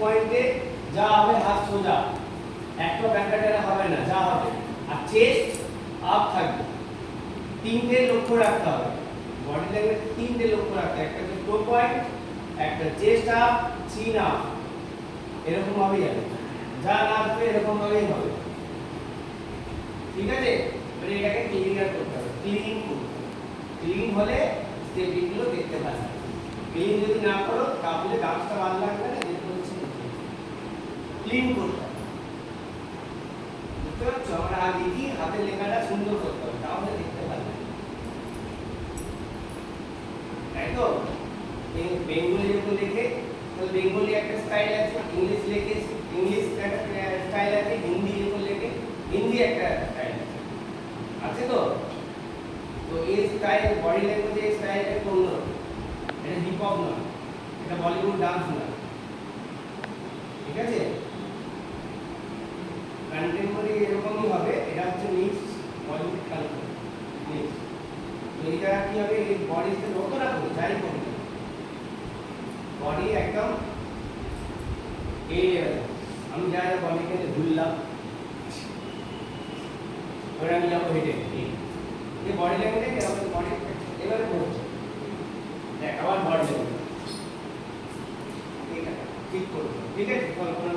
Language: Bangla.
পয়েন্টে যা হবে হাত সোজা, একটা ব্যাকডাটা হবে না, যা হবে। আর চেস্ট আপ থাকবে। তিনটে লক্ষ্য রাখতে হবে, বডি ল্যাঙ্গুয়েজ তিনটে লক্ষ্য রাখতে হবে, একটা হচ্ছে টো পয়েন্ট, একটা চেস্ট আপ, চিন আপ, এরকম ভাবেই যাবে, যা নাচবে এরকম ভাবেই হবে। ঠিক আছে, মানে এটাকে ক্লিয়ার করতে হবে, ক্লিন করতে হবে। ক্লিন হলে স্টেপগুলো দেখতে পাবে। ক্লিন যদি না করো তাহলে গাছটা ভালো লাগবে না, যেটা হচ্ছে ক্লিন করতে হবে। বুঝতে পারছো? আমরা আগে কি হাতের লেখাটা সুন্দর করতে হবে, তাহলে দেখতে পাবে। তাই তো বেঙ্গলি যখন লেখে তাহলে বেঙ্গলি একটা স্টাইল আছে, ইংলিশ লেখে ইংলিশ একটা স্টাইল আছে, হিন্দি যখন লেখে হিন্দি একটা স্টাইল আছে, আছে তো? তো এই স্টাইল বডি ল্যাঙ্গুয়েজে এই স্টাইলটা কোন না, এটা হিপ হপ না, এটা বলিউড ডান্স না। ঠিক আছে, কন্টেম্পোরারি এরকমই হবে, এটা হচ্ছে মিক্স বলিউড কালচার মিক্স। তো এটা কি হবে, এই বডিতে যত রাখো যাই করবে বডি একদম এই লেভেল। আমি যা যা বডিকে ঘুরলাম ওরা আমি যাবো হেঁটে, এই বডি ল্যাঙ্গুয়েজ এরকম বডি এবারে পড়ছে, দেখ আবার বডি ল্যাঙ্গুয়েজ ঠিক করবো। ঠিক আছে, কল্পনা